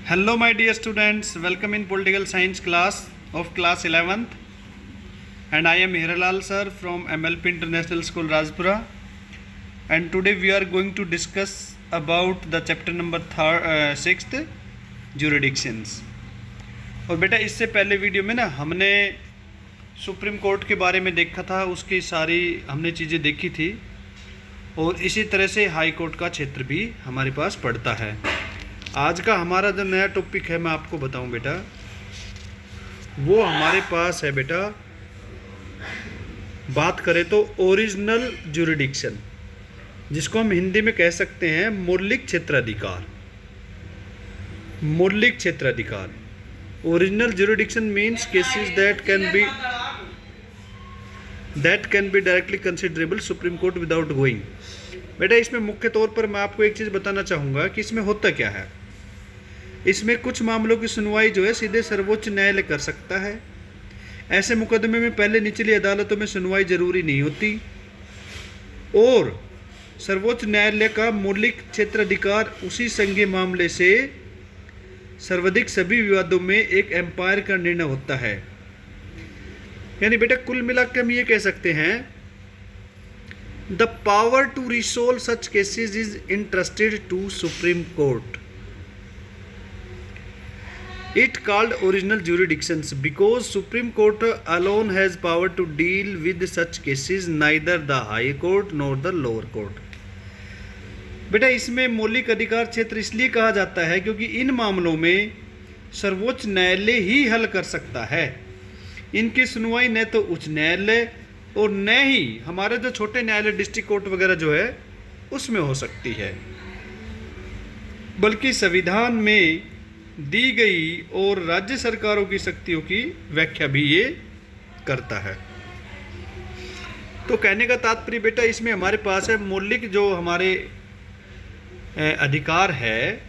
Hello my dear students, welcome in political science class of class 11th, and I am Hiralal sir from MLP International School Rajpura, and today we are going to discuss about the chapter number 6th jurisdictions। और बेटा इससे पहले video में ना हमने supreme court के बारे में देखा था, उसकी सारी हमने चीज़ें देखी थी, और इसी तरह से हाई कोर्ट का क्षेत्र भी हमारे पास पड़ता है। आज का हमारा जो नया टॉपिक है मैं आपको बताऊं बेटा, वो हमारे पास है बेटा, बात करें तो ओरिजिनल ज्यूरिडिक्शन, जिसको हम हिंदी में कह सकते हैं मौलिक क्षेत्राधिकार। मौलिक क्षेत्राधिकार, original jurisdiction means cases that can be directly considerable supreme court without going. बेटा इसमें मुख्य तौर पर मैं आपको एक चीज़ बताना चाहूँगा कि इसमें होता क्या है। इसमें कुछ मामलों की सुनवाई जो है सीधे सर्वोच्च न्यायालय कर सकता है। ऐसे मुकदमे में पहले निचली अदालतों में सुनवाई जरूरी नहीं होती, और सर्वोच्च न्यायालय का मौलिक क्षेत्राधिकार उसी संज्ञेय मामले से सर्वाधिक सभी विवादों में एक एम्पायर का निर्णय होता है। यानी बेटा कुल मिलाकर हम ये कह सकते हैं, the power to resolve such cases is interested to Supreme Court. It called original jurisdictions because Supreme Court alone has power to deal with such cases, neither the High Court nor the lower court। बेटा इसमें मौलिक अधिकार क्षेत्र इसलिए कहा जाता है क्योंकि इन मामलों में सर्वोच्च न्यायालय ही हल कर सकता है। इनकी सुनवाई न तो उच्च न्यायालय और न ही हमारे जो छोटे न्यायालय डिस्ट्रिक्ट कोर्ट वगैरह जो है उसमें हो सकती है, बल्कि संविधान में दी गई और राज्य सरकारों की शक्तियों की व्याख्या भी ये करता है। तो कहने का तात्पर्य बेटा इसमें हमारे पास है मौलिक जो हमारे अधिकार है,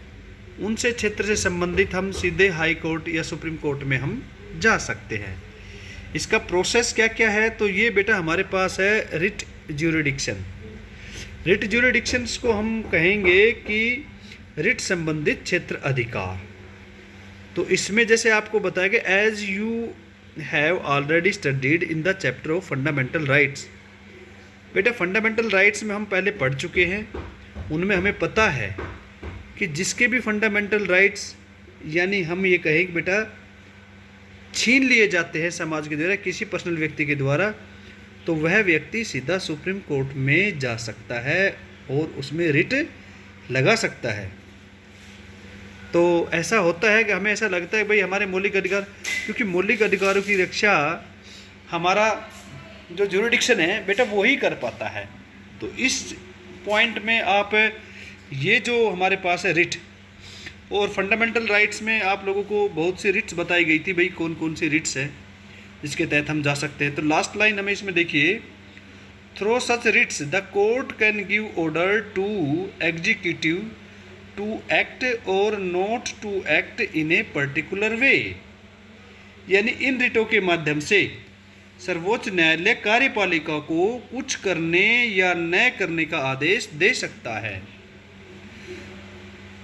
उनसे क्षेत्र से संबंधित हम सीधे हाई कोर्ट या सुप्रीम कोर्ट में हम जा सकते हैं। इसका प्रोसेस क्या क्या है, तो ये बेटा हमारे पास है रिट ज्यूरिडिक्शन। रिट ज्यूरिडिक्शंस को हम कहेंगे कि रिट संबंधित क्षेत्र अधिकार। तो इसमें जैसे आपको बताया कि as you have already studied in the chapter of fundamental rights. बेटा फंडामेंटल राइट्स में हम पहले पढ़ चुके हैं, उनमें हमें पता है कि जिसके भी फंडामेंटल राइट्स यानी हम ये कहें कि बेटा छीन लिए जाते हैं समाज के द्वारा, किसी पर्सनल व्यक्ति के द्वारा, तो वह व्यक्ति सीधा सुप्रीम कोर्ट में जा सकता है और उसमें रिट लगा सकता है। तो ऐसा होता है कि हमें ऐसा लगता है भाई हमारे मौलिक अधिकार, क्योंकि मौलिक अधिकारों की रक्षा हमारा जो ज्यूरिडिक्शन है बेटा वो ही कर पाता है। तो इस पॉइंट में आप ये जो हमारे पास है रिट, और फंडामेंटल राइट्स में आप लोगों को बहुत सी रिट्स बताई गई थी, भाई कौन कौन सी रिट्स है जिसके तहत हम जा सकते हैं। तो लास्ट लाइन हमें इसमें देखिए, through such writs the court can give order to executive to act और not to act in a particular way. यानी इन रिटों के माध्यम से सर्वोच्च न्यायालय कार्यपालिका को कुछ करने या न करने का आदेश दे सकता है।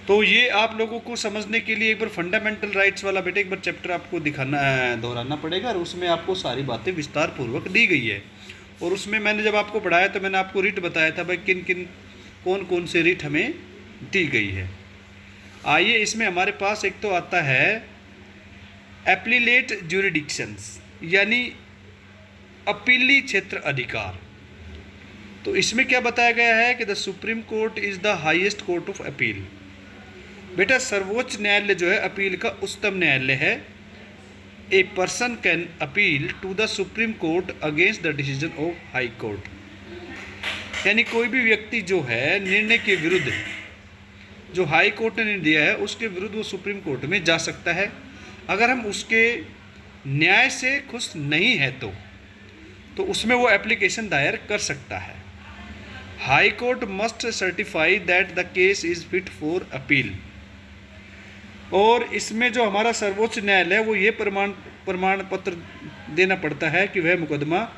तो ये आप लोगों को समझने के लिए एक बार फंडामेंटल राइट्स वाला बेटे एक बार चैप्टर आपको दोहराना पड़ेगा, और उसमें आपको सारी बातें विस्तार पूर्वक दी गई है। और उसमें मैंने जब आपको पढ़ाया तो मैंने आपको रिट बताया था भाई किन किन कौन कौन से रिट हमें दी गई है। आइए इसमें हमारे पास एक तो आता है एप्लीलेट ज्यूरिडिक्शंस, यानी अपीली क्षेत्र अधिकार। तो इसमें क्या बताया गया है कि the Supreme court is the highest court of appeal. बेटा सर्वोच्च न्यायालय जो है अपील का उच्चतम न्यायालय है। A person can appeal to the Supreme Court against the decision of High Court. यानी कोई भी व्यक्ति जो है निर्णय के विरुद्ध, जो हाई कोर्ट ने निर्णय दिया है उसके विरुद्ध वो सुप्रीम कोर्ट में जा सकता है। अगर हम उसके न्याय से खुश नहीं है तो उसमें वो एप्लीकेशन दायर कर सकता है। High court must certify that the case is fit for appeal. और इसमें जो हमारा सर्वोच्च न्यायालय है वो ये प्रमाण पत्र देना पड़ता है कि वह मुकदमा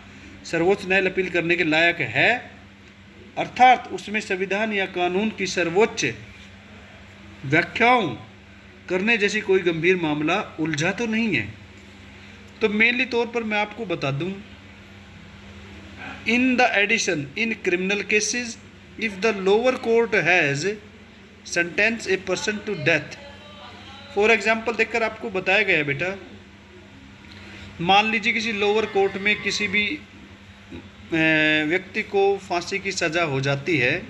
सर्वोच्च न्यायालय अपील करने के लायक है, अर्थात उसमें संविधान या कानून की सर्वोच्च व्याख्याओं करने जैसी कोई गंभीर मामला उलझा तो नहीं है। तो मेनली तौर पर मैं आपको बता दूं, in the addition in criminal cases if the lower court has sentence a person to death. For example देखकर आपको बताया गया बेटा, मान लीजिए किसी लोअर कोर्ट में किसी भी व्यक्ति को फांसी की सज़ा हो जाती है,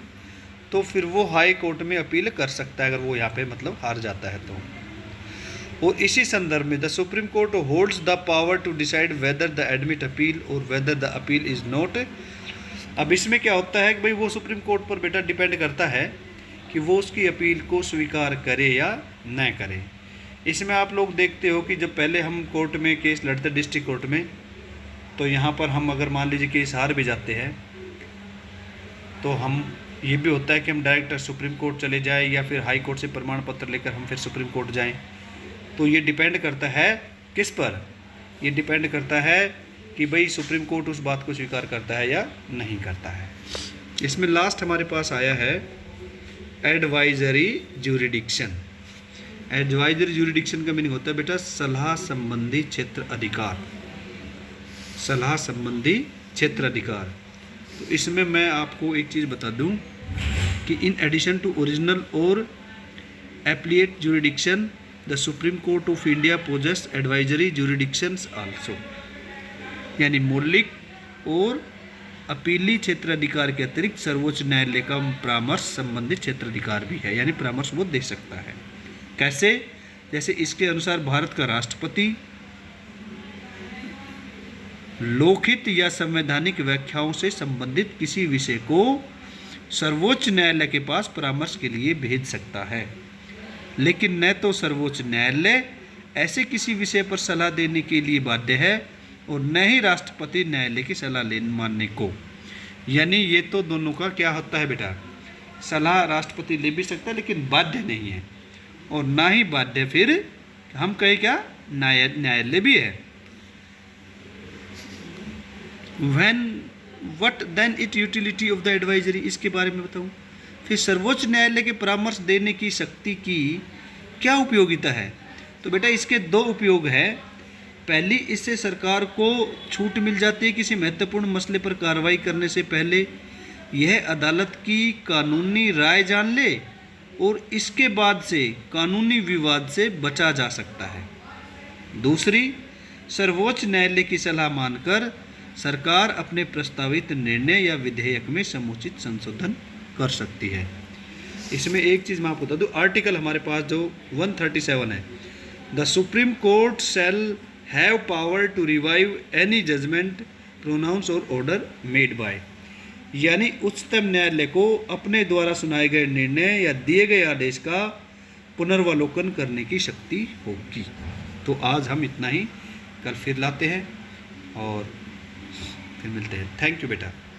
तो फिर वो हाई कोर्ट में अपील कर सकता है अगर वो यहाँ पे मतलब हार जाता है तो। और इसी संदर्भ में the Supreme Court holds the power to decide whether the admit appeal और whether the appeal is not. अब इसमें क्या होता है कि भाई वो सुप्रीम कोर्ट पर बेटा डिपेंड करता है कि वो उसकी अपील को स्वीकार करे या न करे। इसमें आप लोग देखते हो कि जब पहले हम कोर्ट में केस लड़ते डिस्ट्रिक्ट कोर्ट में, तो यहाँ पर हम अगर मान लीजिए केस हार भी जाते हैं तो हम ये भी होता है कि हम डायरेक्ट सुप्रीम कोर्ट चले जाएं या फिर हाई कोर्ट से प्रमाण पत्र लेकर हम फिर सुप्रीम कोर्ट जाएं। तो ये डिपेंड करता है किस पर, ये डिपेंड करता है कि भाई सुप्रीम कोर्ट उस बात को स्वीकार करता है या नहीं करता है। इसमें लास्ट हमारे पास आया है एडवाइजरी ज्यूरिडिक्शन। एडवाइजरी ज्यूरिडिक्शन का मीनिंग होता है बेटा सलाह संबंधी क्षेत्र अधिकार, सलाह संबंधी क्षेत्र अधिकार। तो इसमें मैं आपको एक चीज़ बता दूं कि इन एडिशन टू ओरिजिनल और appellate jurisdiction the Supreme Court of India possess advisory jurisdictions also, यानी मौलिक और अपीली क्षेत्र अधिकार के अतिरिक्त सर्वोच्च न्यायालय का परामर्श संबंधित क्षेत्र अधिकार भी है, यानी परामर्श वो दे सकता है। कैसे? जैसे इसके अनुसार भारत का राष्ट्रपति लोकहित या संवैधानिक व्याख्याओं से संबंधित किसी विषय को सर्वोच्च न्यायालय के पास परामर्श के लिए भेज सकता है, लेकिन न तो सर्वोच्च न्यायालय ऐसे किसी विषय पर सलाह देने के लिए बाध्य है और न ही राष्ट्रपति न्यायालय की सलाह मानने को। यानी ये तो दोनों का क्या होता है बेटा, सलाह राष्ट्रपति ले भी सकता है लेकिन बाध्य नहीं है, और ना ही बाध्य फिर हम कहें क्या न्यायालय भी है। When what then it utility of the advisory, इसके बारे में बताऊं। फिर सर्वोच्च न्यायालय के परामर्श देने की शक्ति की क्या उपयोगिता है? तो बेटा इसके दो उपयोग है। पहली, इससे सरकार को छूट मिल जाती है किसी महत्वपूर्ण मसले पर कार्रवाई करने से पहले यह अदालत की कानूनी राय जान ले और इसके बाद से कानूनी विवाद से बचा जा सकता है। दूसरी, सर्वोच्च न्यायालय की सलाह मानकर सरकार अपने प्रस्तावित निर्णय या विधेयक में समुचित संशोधन कर सकती है। इसमें एक चीज़ मैं आपको बता दूं, आर्टिकल हमारे पास जो 137 है, the Supreme Court shall have power to revive any judgment pronounce और ऑर्डर मेड बाय, यानी उच्चतम न्यायालय को अपने द्वारा सुनाए गए निर्णय या दिए गए आदेश का पुनर्वलोकन करने की शक्ति होगी। तो आज हम इतना ही, कल फिर लाते हैं और फिर मिलते हैं। थैंक यू बेटा।